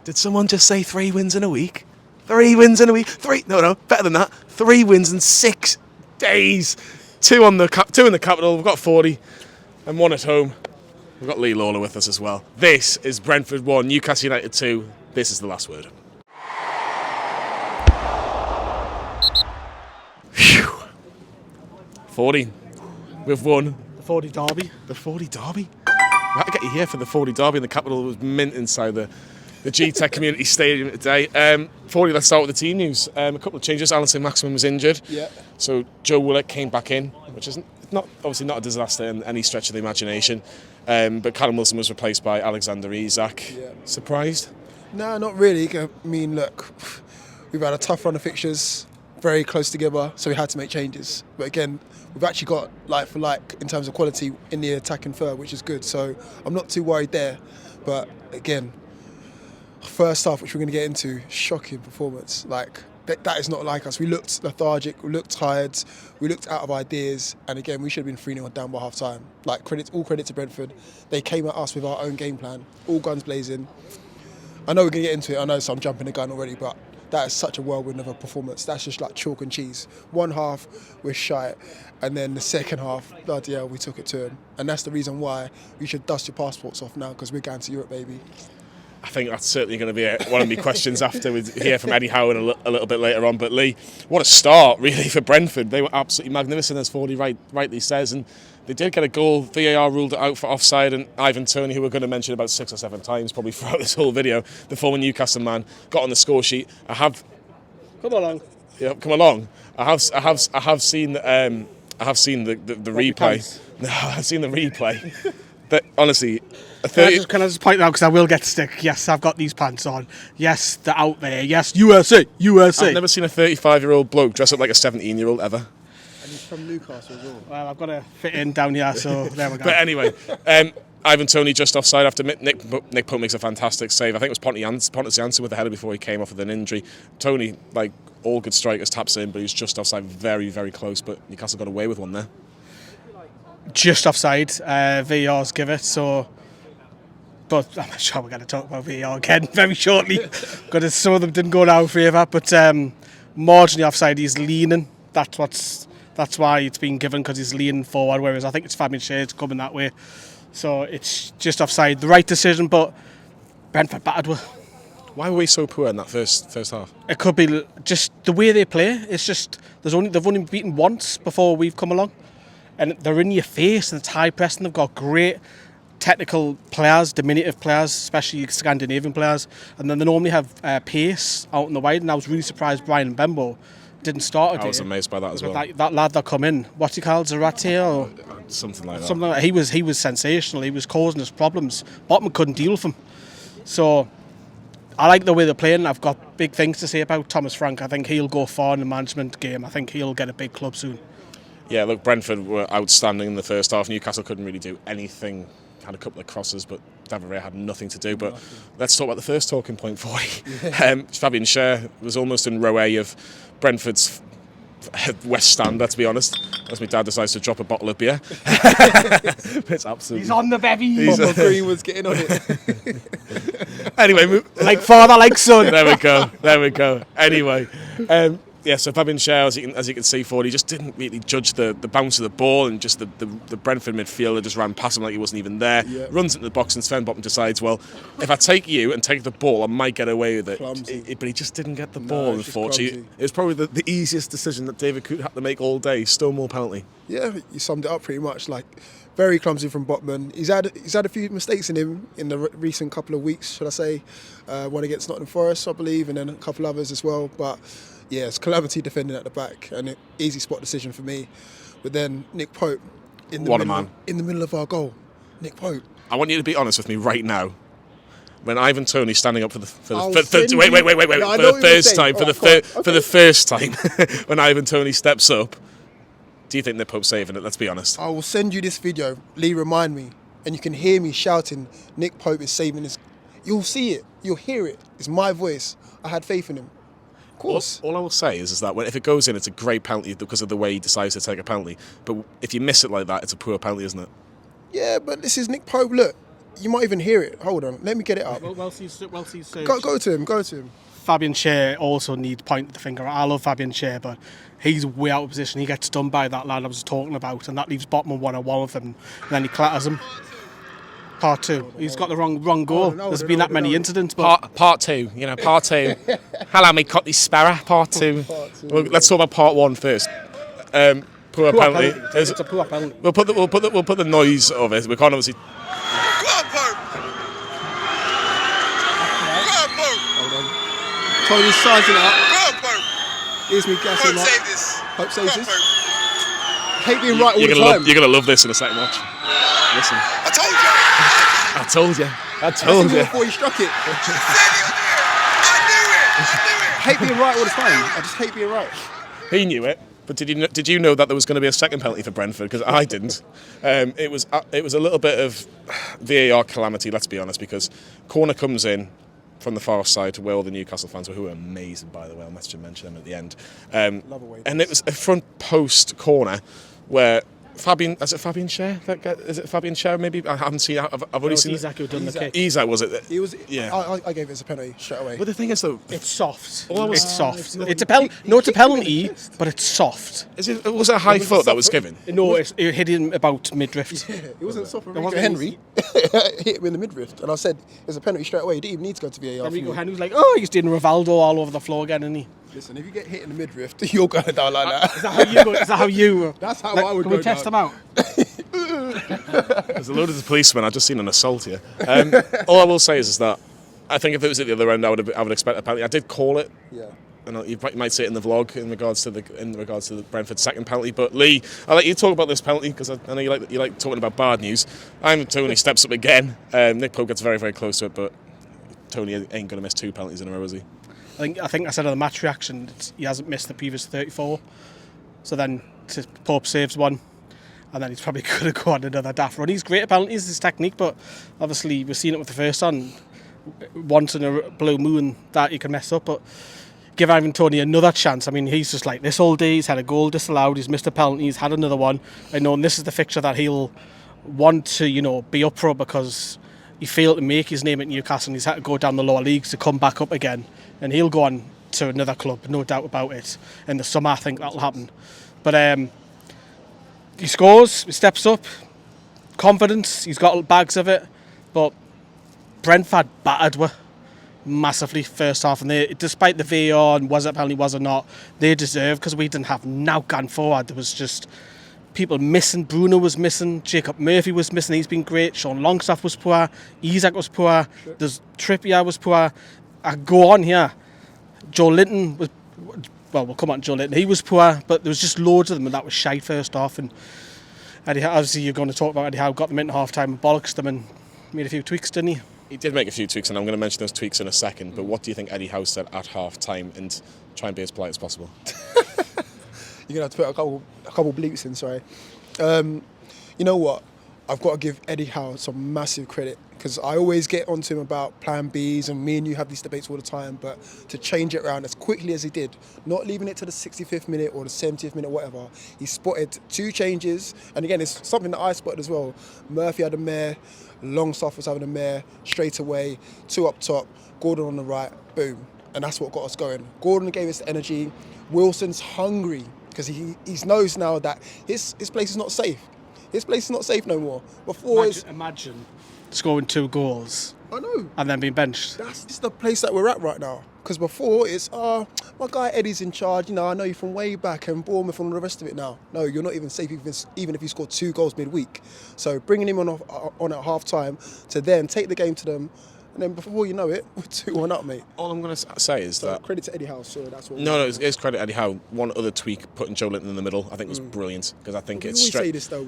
Did someone just say 3 wins in a week? 3 wins in a week? No, better than that. 3 wins in 6 days. 2 in the capital. We've got 40 and 1 at home. We've got Lee Lawler with us as well. This is Brentford 1, Newcastle United 2. This is the last word. Phew. 40. We've won. The 40 derby. The 40 derby? We had to get you here for the 40 derby, and the capital was mint inside the Gtech Community Stadium today. 40, let's start with the team news. A couple of changes. Saint-Maximin was injured. Yeah. So Joe Willock came back in, which is obviously not a disaster in any stretch of the imagination. But Callum Wilson was replaced by Alexander Isak. Yeah. Surprised? No, not really. I mean, look, we've had a tough run of fixtures, very close together, so we had to make changes. But again, we've actually got like for like in terms of quality in the attacking third, which is good. So I'm not too worried there. But again, first half, which we're going to get into, shocking performance. Like that is not like us. We looked lethargic, we looked tired, we looked out of ideas, and again, we should have been 3-0 down by half time. Like all credit to Brentford. They came at us with our own game plan, all guns blazing. I know we're going to get into it. I know, so I'm jumping the gun already, but that is such a whirlwind of a performance. That's just like chalk and cheese. One half, we're shy, and then the second half, bloody hell, we took it to them. And that's the reason why you should dust your passports off now, because we're going to Europe, baby. I think that's certainly going to be one of my questions after we hear from Eddie Howe a little bit later on. But Lee, what a start really for Brentford. They were absolutely magnificent, as 40 rightly says, and they did get a goal. VAR ruled it out for offside, and Ivan Toney, who we're going to mention about 6 or 7 times probably throughout this whole video, the former Newcastle man, got on the score sheet. Come along. Yeah, come along. I have seen the replay. No, I've seen the replay. But honestly, can I just point out, because I will get stick. Yes, I've got these pants on. Yes, they're out there. Yes, USA. I've never seen a 35-year-old bloke dress up like a 17-year-old ever. And he's from Newcastle as well. Well, I've got to fit in down here, so there we go. But anyway, Ivan Toney just offside after Nick Pope makes a fantastic save. I think it was Pontus Janssen with the header before he came off with an injury. Toney, like all good strikers, taps in, but he's just offside, very, very close. But Newcastle got away with one there. Just offside. VAR's give it, so... But I'm sure we're going to talk about VAR again very shortly, because some of them didn't go in our favour. But marginally offside, he's leaning. That's why it's been given, because he's leaning forward, whereas I think it's Fabian Schär's coming that way. So it's just offside. The right decision, but Brentford battered with. Why were we so poor in that first half? It could be just the way they play. It's just they've only been beaten once before we've come along, and they're in your face and it's high pressing. They've got great technical players, diminutive players, especially Scandinavian players, and then they normally have pace out in the wide. And I was really surprised Brian Mbembo didn't start today. I was amazed by that as well. That lad that come in, what's he called, Zarate or something like that. Something like that. He was sensational. He was causing us problems. Botman couldn't deal with him. So I like the way they're playing. I've got big things to say about Thomas Frank. I think he'll go far in the management game. I think he'll get a big club soon. Yeah, look, Brentford were outstanding in the first half. Newcastle couldn't really do anything. Had a couple of crosses, but David Raya had nothing to do. But let's talk about the first talking point for you. Fabian Schär was almost in row A of Brentford's West Stand, let's be honest, as my dad decides to drop a bottle of beer. It's absolutely... He's on the bevy. Bob Green was getting on it. Anyway, like father, like son. There we go. Anyway, so Fabian Schär, as you can see, 40 just didn't really judge the bounce of the ball, and just the Brentford midfielder just ran past him like he wasn't even there. Yeah. Runs into the box, and Sven Botman decides, well, if I take you and take the ball, I might get away with it. But he just didn't get the ball, unfortunately. It was probably the easiest decision that David Coote had to make all day. Stonewall penalty. Yeah, you summed it up pretty much. Like, very clumsy from Botman. He's had a few mistakes in him in the recent couple of weeks, should I say. One against Nottingham Forest, I believe, and then a couple others as well. But yeah, it's calamity defending at the back, and an easy spot decision for me. But then Nick Pope in the middle of our goal. Nick Pope. I want you to be honest with me right now. When Ivan Toney standing up for the first time, when Ivan Toney steps up, do you think Nick Pope's saving it? Let's be honest. I will send you this video. Lee, remind me, and you can hear me shouting, "Nick Pope is saving this." You'll see it. You'll hear it. It's my voice. I had faith in him. Of course. All I will say is that if it goes in, it's a great penalty because of the way he decides to take a penalty. But if you miss it like that, it's a poor penalty, isn't it? Yeah, but this is Nick Pope. Look, you might even hear it. Hold on, let me get it up. Well, he's Go to him. Fabian Schär also needs point the finger. I love Fabian Schär, but he's way out of position. He gets done by that lad I was talking about, and that leaves Botman one-on-one with him, and then he clatters him. Part 2. He's got the wrong goal. There's been that many incidents. But Part 2. Part 2. Hello, me Cotty Sparrow. Part 2. Well, let's talk about Part 1 first. Poor penalty. It's a poor penalty. We'll put the noise of it. We can't obviously. Tony's sizing it up. Here's me gassing up. Hope saves this. Hate being right all the time. You're gonna love this in the second watch. Listen. I told you. Before he struck it. Hate being right all the time. I just hate being right. He knew it, but did you know that there was going to be a second penalty for Brentford? Because I didn't. It was a little bit of VAR calamity. Let's be honest, because corner comes in from the far side where all the Newcastle fans were, who were amazing, by the way. I must just mention them at the end. And it was a front post corner where is it Fabian Schär? Is it Fabian Schär? Maybe I haven't seen. I've only seen Isak who done the kick. Isak was it? He was. Yeah. I gave it as a penalty straight away. But the thing is, though, It's soft. Well, It's soft. It's a penalty. No, it's a penalty, but it's soft. was it a high foot that was given? No, it hit him about midriff. It wasn't soft. It wasn't Henry hit him in the midriff, and I said it's a penalty straight away. He didn't even need to go to VAR. Enrico Henry was like, oh, he's doing Rivaldo all over the floor again, isn't he? Listen, if you get hit in the midriff, you're going down like that. Is that how you? That's how like, I would can go we test down. them out? There's a load of policemen. I've just seen an assault here. All I will say is that I think if it was at the other end, I would expect a penalty. I did call it. Yeah. And you might see it in the vlog in regards to the Brentford second penalty. But Lee, I'll let you talk about this penalty because I know you like talking about bad news. Ivan Toney steps up again. Nick Pope gets very, very close to it, but Toney ain't going to miss 2 penalties in a row, is he? I think I said on the match reaction he hasn't missed the previous 34. So then Pope saves one, and then he's probably going to go on another daft run. He's great at penalties, his technique, but obviously we've seen it with the first one. Once in a blue moon that he can mess up, but give Ivan Toney another chance. I mean, he's just like this all day. He's had a goal disallowed, he's missed a penalty, he's had another one. I know, and this is the fixture that he'll want to, be up for because he failed to make his name at Newcastle and he's had to go down the lower leagues to come back up again. And he'll go on to another club, no doubt about it. In the summer, I think that'll happen. But he scores, he steps up, confidence, he's got bags of it. But Brentford battered were massively first half, and they, despite the VAR and was it penalty, was it not, they deserved because we didn't have now gone forward. There was just people missing. Bruno was missing, Jacob Murphy was missing, he's been great, Sean Longstaff was poor, Isak was poor, there's Trippier was poor. I go on here. Joelinton was, well, we'll come on to Joelinton. He was poor, but there was just loads of them, and that was shite first off. And Eddie Howe, obviously, you're going to talk about Eddie Howe, got them into half time and bollocks them and made a few tweaks, didn't he? He did make a few tweaks, and I'm going to mention those tweaks in a second. But what do you think Eddie Howe said at half time? And try and be as polite as possible. You're going to have to put a couple bleeps in, sorry. You know what? I've got to give Eddie Howe some massive credit because I always get onto him about plan Bs and me and you have these debates all the time, but to change it around as quickly as he did, not leaving it to the 65th minute or the 70th minute, whatever, he spotted 2 changes. And again, it's something that I spotted as well. Murphy had a mare, Longstaff was having a mare straight away, 2 up top, Gordon on the right, boom. And that's what got us going. Gordon gave us the energy. Wilson's hungry because he knows now that his place is not safe. His place is not safe no more. Before imagine scoring 2 goals. I know. And then being benched. That's the place that we're at right now. Because before it's, my guy Eddie's in charge. I know you from way back and Bournemouth and all the rest of it now. No, you're not even safe even if you score 2 goals midweek. So bringing him on at half time to then take the game to them. And then before you know it, we're 2-1 up, mate. All I'm going to say is that... Credit to Eddie Howe, so that's what... No, it's credit Eddie Howe. One other tweak, putting Joelinton in the middle, I think was brilliant. Because I think we it's always straight... say this, though.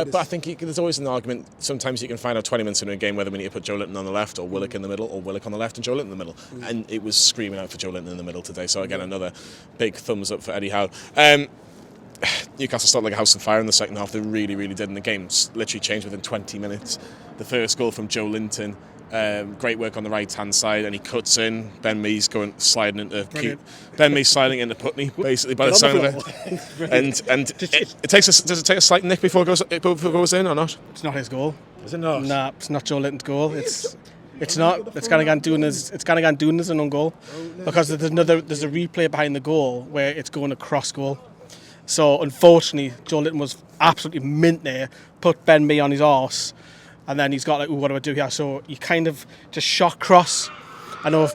But I think there's always an argument. Sometimes you can find out 20 minutes into a game whether we need to put Joelinton on the left or Willock in the middle, or Willock on the left and Joelinton in the middle. And it was screaming out for Joelinton in the middle today. So again, another big thumbs up for Eddie Howe. Newcastle started like a house on fire in the second half. They really, really did. And the game literally changed within 20 minutes. The first goal from Joelinton, Great work on the right-hand side, and he cuts in. Ben Mee's sliding into Putney, basically, by the sound of it. And does it take a slight nick before it goes in or not? It's not his goal. Is it not? Nah, it's not Joelinton's goal. It's not. It's Ganagan doing as an own goal, because there's a replay behind the goal where it's going across goal. So unfortunately, Joelinton was absolutely mint there, put Ben Mee on his arse, and then he's got like, ooh, what do I do here? So he kind of just shot cross. I know.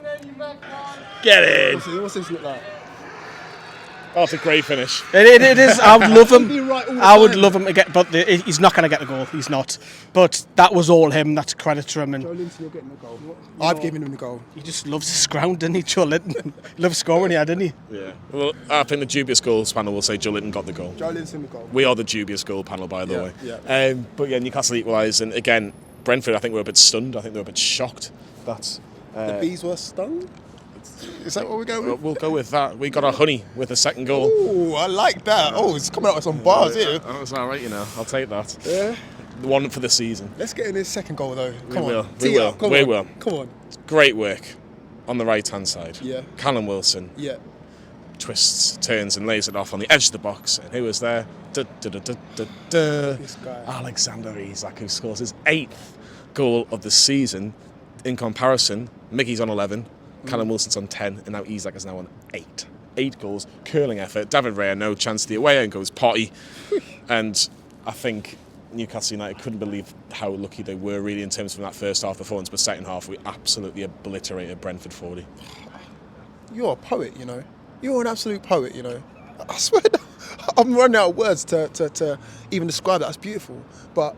Get in. What's this look like? Oh, it's a great finish. It is. I would love him. I would love him to get, but he's not going to get the goal. He's not. But that was all him. That's a credit to him. And Joelinton, you're getting the goal. I've given him the goal. He just loves his ground, doesn't he, Joelinton? He loves scoring here, didn't he? Yeah. Well, I think the dubious goals panel will say Joelinton got the goal. Joelinton the goal. We are the dubious goal panel, by the way. Yeah. But yeah, Newcastle equalised, and again, Brentford, I think, were a bit stunned. I think they were a bit shocked. The bees were stung? Is that what we're going with? We'll go with that. We got our honey with the second goal. Oh, I like that. Oh, it's coming out with some bars here. That's all right, I'll take that. Yeah. The one for the season. Let's get in his second goal, though. We will. Come on. Great work on the right-hand side. Yeah. Callum Wilson. Yeah. Twists, turns, and lays it off on the edge of the box. And who was there? This guy. Alexander Isak, who scores his 8th goal of the season. In comparison, Mickey's on 11, Callum Wilson's on 10, and now Isak is now on 8. 8 goals, curling effort. David Raya, no chance the away, and goes potty. And I think Newcastle United couldn't believe how lucky they were, really, in terms of that first half performance. But second half, we absolutely obliterated Brentford 40. You're a poet, You're an absolute poet, I swear, I'm running out of words to even describe that. That's beautiful. But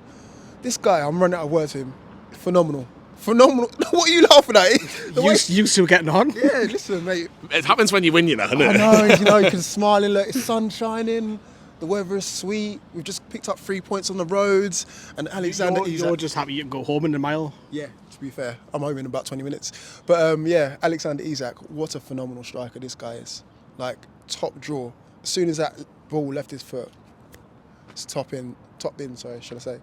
this guy, I'm running out of words for him. Phenomenal. What are you laughing at? You two getting on? Yeah, listen, mate. It happens when you win, doesn't it? I know, you can smile and look, it's sun shining, the weather is sweet, we've just picked up 3 points on the roads, and Alexander Isak. You're just happy you can go home in a mile? Yeah, to be fair, I'm home in about 20 minutes. But Alexander Isak, what a phenomenal striker this guy is. Like, top draw. As soon as that ball left his foot, it's top in, should I say.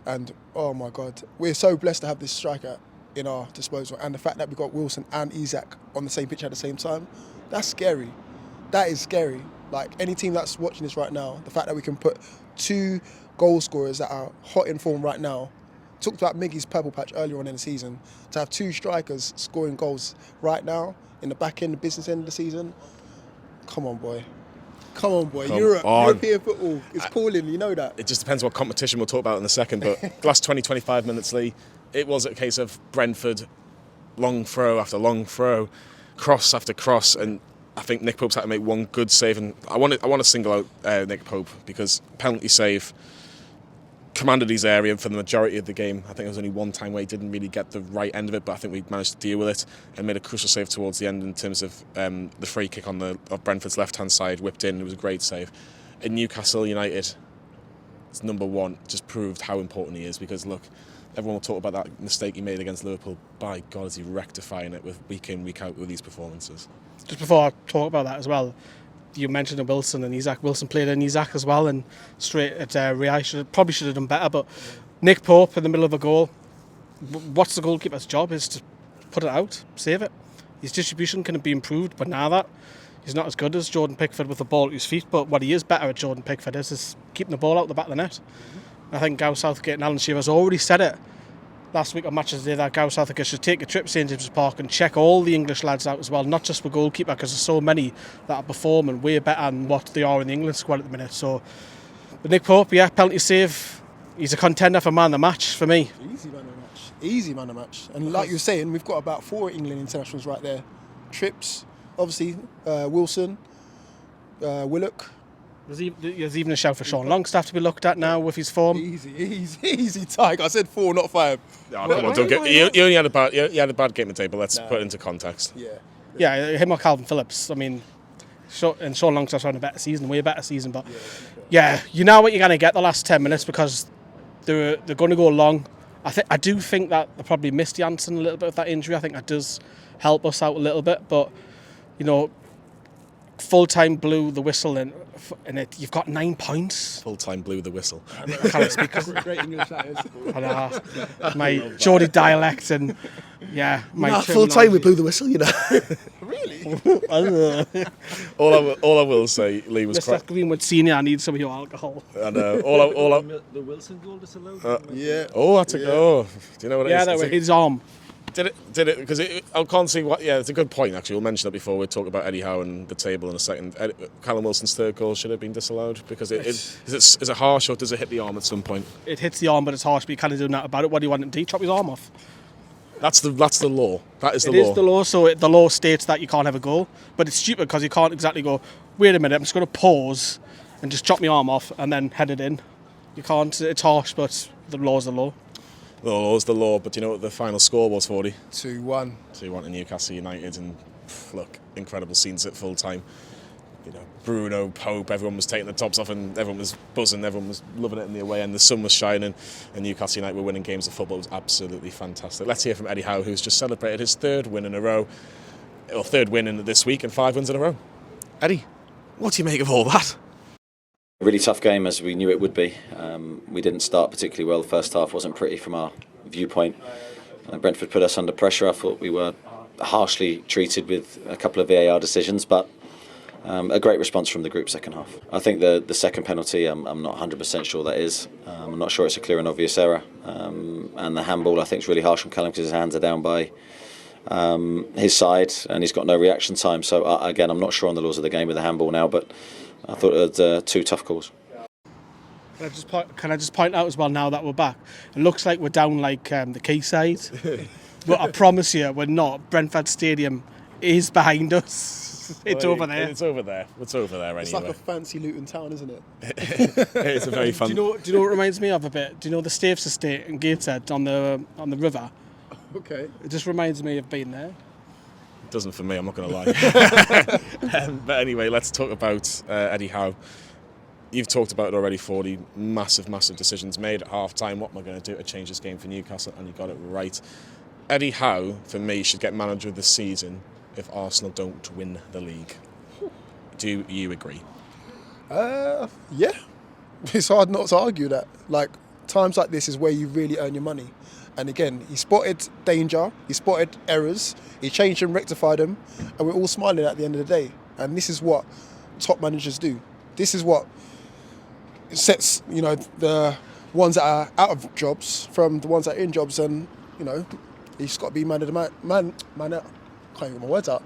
And, oh my God, we're so blessed to have this striker in our disposal. And the fact that we got Wilson and Isak on the same pitch at the same time, that's scary. That is scary. Like, any team that's watching this right now, the fact that we can put 2 goal scorers that are hot in form right now, talked about Miggy's purple patch earlier on in the season, to have 2 strikers scoring goals right now in the back end, the business end of the season, come on, boy. European football is calling, you know that. It just depends what competition we'll talk about in a second, but last 20-25 minutes, Lee, it was a case of Brentford, long throw after long throw, cross after cross, and I think Nick Pope's had to make one good save, and I want to single out Nick Pope, because penalty save commanded his area for the majority of the game. I think there was only one time where he didn't really get the right end of it, but I think we managed to deal with it and made a crucial save towards the end in terms of the free kick on of Brentford's left-hand side, whipped in. It was a great save. In Newcastle United, it's number 1, just proved how important he is, because look, everyone will talk about that mistake he made against Liverpool. By God, is he rectifying it with week in, week out with these performances. Just before I talk about that as well, you mentioned Wilson and Isak. Wilson played in Isak as well, and straight at Raya probably should have done better. But Nick Pope in the middle of a goal, what's the goalkeeper's job? Is to put it out, save it. His distribution can be improved, but now that he's not as good as Jordan Pickford with the ball at his feet. But what he is better at, Jordan Pickford, is keeping the ball out the back of the net. I think Gareth Southgate and Alan Shearer's already said it last week on Matches Day that Gareth Southgate should take a trip to St James's Park and check all the English lads out as well, not just for goalkeeper, because there's so many that are performing way better than what they are in the England squad at the minute. So, but Nick Pope, penalty save, he's a contender for man of the match for me. Easy man of the match. And like you were saying, we've got about 4 England internationals right there. Trips, obviously, Wilson, Willock. There's even a shout for Sean Longstaff to be looked at now with his form. Easy, Tiger. I said 4, not 5. Oh, come on, don't get. You only had a bad game today, but let's put it into context. Yeah, him or Calvin Phillips. I mean, and Sean Longstaff's having a better season, way better season. But yeah, you know what you're going to get the last 10 minutes, because they're going to go long. I do think that they probably missed Janssen a little bit with that injury. I think that does help us out a little bit, but full-time blew the whistle and you've got 9 points. Full-time blew the whistle. I can't speak. Great English that is. My Geordie dialect and my full-time we blew the whistle, you know. Really? all I will say, Lee was Mr. Greenwood Senior, I need some of your alcohol. I know. The Wilson goal disallowed. Yeah. Oh, that's a go. Do you know what it is? Yeah, that was his arm. Did it? Because I can't see what. Yeah, it's a good point actually. We'll mention that before we talk about Eddie Howe and the table in a second. Callum Wilson's third goal should have been disallowed because is it harsh or does it hit the arm at some point? It hits the arm, but it's harsh. But you can't do nothing about it. What do you want him to do? Chop his arm off? That's the law. That is the law. It is the law. So the law states that you can't have a goal, but it's stupid because you can't exactly go. Wait a minute, I'm just going to pause and just chop my arm off and then head it in. You can't. It's harsh, but the law's the law. The law's the law, but do you know what the final score was, 40? 2-1. 2-1 to Newcastle United, and look, incredible scenes at full time. You know, Bruno, Pope, everyone was taking the tops off and everyone was buzzing, everyone was loving it in the away end, the sun was shining, and Newcastle United were winning games of football. It was absolutely fantastic. Let's hear from Eddie Howe, who's just celebrated his third win in a row, or third win in this week and 5 wins in a row. Eddie, what do you make of all that? A really tough game, as we knew it would be. We didn't start particularly well. The first half wasn't pretty from our viewpoint. Brentford put us under pressure. I thought we were harshly treated with a couple of VAR decisions, but a great response from the group second half. I think the second penalty, I'm not 100% sure that is. I'm not sure it's a clear and obvious error. And the handball, I think, is really harsh on Callum because his hands are down by his side and he's got no reaction time. So again, I'm not sure on the laws of the game with the handball now, but I thought it was 2 tough calls. Can I just point out as well, now that we're back, it looks like we're down like the quayside, but I promise you we're not. Brentford Stadium is behind us. It's over there. It's over there. It's over there anyway. It's like a fancy Luton town, isn't it? It's a very fun. Do you know what it reminds me of a bit? Do you know the Staves Estate in Gateshead on the river? Okay. It just reminds me of being there. It doesn't for me, I'm not going to lie. But anyway, let's talk about Eddie Howe. You've talked about it already, 40 massive decisions made at half-time. What am I going to do to change this game for Newcastle? And you got it right. Eddie Howe, for me, should get manager of the season if Arsenal don't win the league. Do you agree? Yeah. It's hard not to argue that. Like, times like this is where you really earn your money. And again, he spotted danger, he spotted errors, he changed and rectified them, and we're all smiling at the end of the day. And this is what top managers do. This is what sets, the ones that are out of jobs from the ones that are in jobs, and, he's got to be man of the man. Can't get my words out.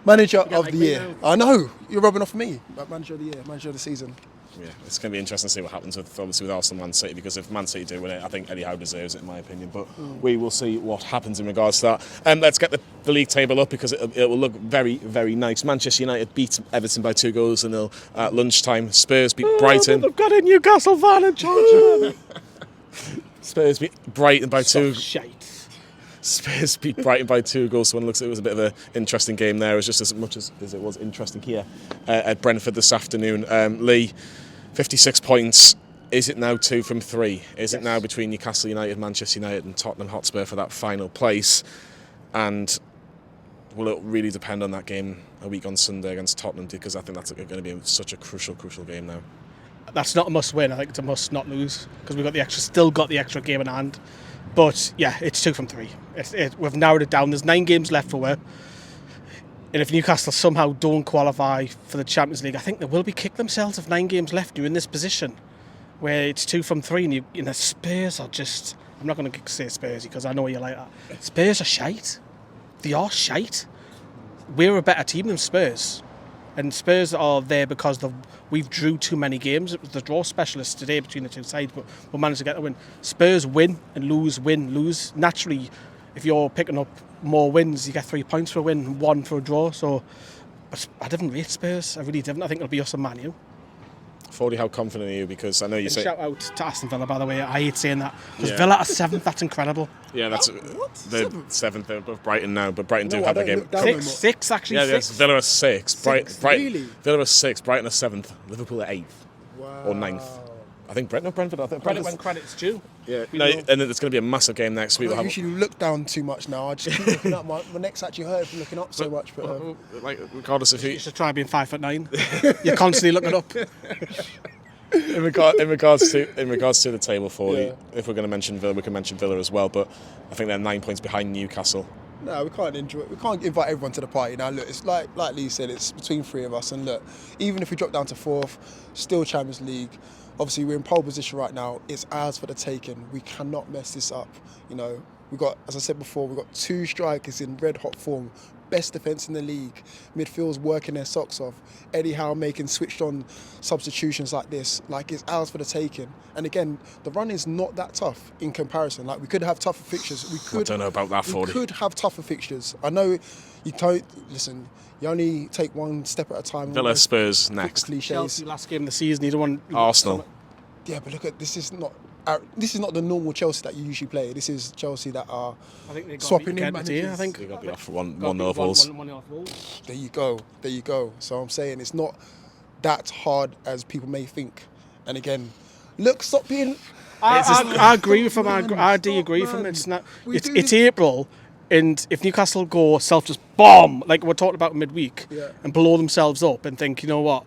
Manager of the year. I know, you're rubbing off me, but manager of the year, manager of the season. Yeah, it's going to be interesting to see what happens with Arsenal Man City, because if Man City do win it, I think Eddie Howe deserves it in my opinion, but we will see what happens in regards to that. Let's get the league table up because it will look very, very nice. Manchester United beat Everton by 2-0 at lunchtime. Spurs beat Brighton. They've got a Newcastle fan in charge. Spurs beat Brighton by 2. Shite. Spurs beat Brighton by 2 goals. So one looks, it was a bit of an interesting game there. It was just as much as it was interesting here at Brentford this afternoon. Lee, 56 points. Is it now 2 from 3? Is it now between Newcastle United, Manchester United and Tottenham Hotspur for that final place? And will it really depend on that game a week on Sunday against Tottenham? Because I think that's going to be such a crucial game now. That's not a must win. I think it's a must not lose because we've still got the extra game in hand. But yeah, it's 2 from 3. We've narrowed it down. There's 9 games left for it. And if Newcastle somehow don't qualify for the Champions League, I think they will be kicked themselves if 9 games left. You're in this position where it's 2 from 3, and Spurs are just. I'm not going to say Spursy because I know you like that. Spurs are shite. They are shite. We're a better team than Spurs. And Spurs are there because we've drew too many games. It was the draw specialists today between the two sides, but we managed to get the win. Spurs win and lose, win, lose. Naturally, if you're picking up more wins, you get 3 points for a win, 1 for a draw. So I didn't rate Spurs. I really didn't. I think it'll be us and Man U. 40, how confident are you? Because I know you say... Shout out to Aston Villa, by the way. I hate saying that. Because Villa are 7th, that's incredible. Yeah, that's the 7th. They're above Brighton now, but Brighton do have the game. 6 actually. Yeah, 6. Villa are 6. Really? Villa are 6. Brighton are 7th. Liverpool are 8th. Wow. Or 9th. I think Brentford. I think Credit when credit's due. Yeah. No, and it's going to be a massive game next week. I don't usually look down too much now. I just keep looking up. My neck's actually hurt from looking up so much. But like, regardless of who, You should try being 5'9". You're constantly looking up. in regards to the table 40, if we're going to mention Villa, we can mention Villa as well. But I think they're 9 points behind Newcastle. no, we can't enjoy it. We can't invite everyone to the party. Now, look, it's like Lee said, it's between three of us. And look, even if we drop down to fourth, still Champions League. Obviously, we're in pole position right now. It's ours for the taking. We cannot mess this up. You know, we got, as I said before, we've got 2 strikers in red hot form. Best defence in the league. Midfield's working their socks off. Eddie Howe making switched on substitutions like this. Like, it's ours for the taking. And again, the run is not that tough in comparison. Like, we could have tougher fixtures. I don't know about that, 40. We could have tougher fixtures. I know you don't, listen, you only take one step at a time. Villa, Spurs next. Cliches. Chelsea last game of the season, you don't want... Arsenal. Yeah, but look at, this is not the normal Chelsea that you usually play. This is Chelsea that are I think they got swapping beat in Kent managers. I think. They got to be off for 1-0 Wolves. 1-0 Wolves. There you go. So I'm saying it's not that hard as people may think. And again, look, stop being... I agree with him. I do agree with him. It's not. It's April, and if Newcastle go self just bomb like we're talking about midweek and blow themselves up and think, you know what,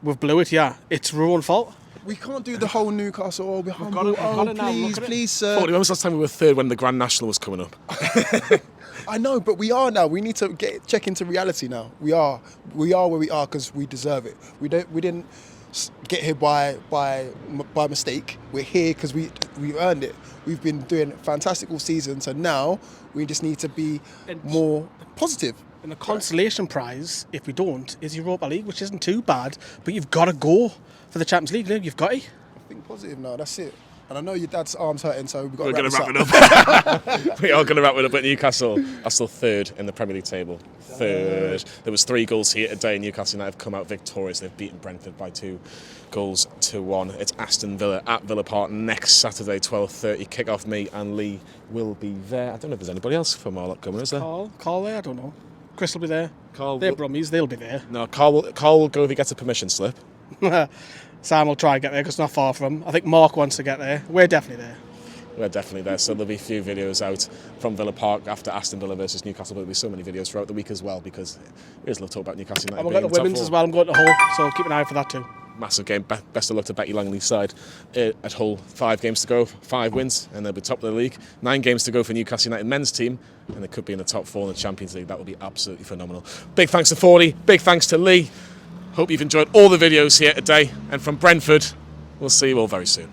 we've blew it. Yeah, it's our own fault. We can't do the whole Newcastle. Oh, we're humble. we've got it now, look at it. Please, sir. 40, when was the last time we were third when the Grand National was coming up? I know, but we are now. We need to check into reality now. We are where we are because we deserve it. We didn't get here by mistake. We're here because we earned it. We've been doing fantastic all season, so now we just need to be more positive. And the consolation prize, if we don't, is Europa League, which isn't too bad, but you've got to go for the Champions League. No, you've got to. Think positive now. That's it. And I know your dad's arm's hurting, so we've got We're to going to wrap this it up. We are going to wrap it up at Newcastle. Are still third in the Premier League table. Third. There was 3 goals here today. Newcastle United have come out victorious. They've beaten Brentford by 2-1. It's Aston Villa at Villa Park next Saturday, 12:30. Kick-off. Me and Lee will be there. I don't know if there's anybody else from our lot coming, is there? Carl there? I don't know. Chris will be there. Carl They're will- Brummies. They'll be there. No, Carl will go if he gets a permission slip. Sam will try and get there because it's not far from him. I think Mark wants to get there. We're definitely there. We're definitely there, so there'll be a few videos out from Villa Park after Aston Villa versus Newcastle, but there'll be so many videos throughout the week as well because we just love to talk about Newcastle United. And we've got the women's as well. I'm going to Hull, so keep an eye out for that too. Massive game. Best of luck to Becky Langley's side at Hull. 5 games to go, 5 wins, and they'll be top of the league. 9 games to go for Newcastle United men's team, and they could be in the top 4 in the Champions League. That would be absolutely phenomenal. Big thanks to 40. Big thanks to Lee. Hope you've enjoyed all the videos here today. And from Brentford, we'll see you all very soon.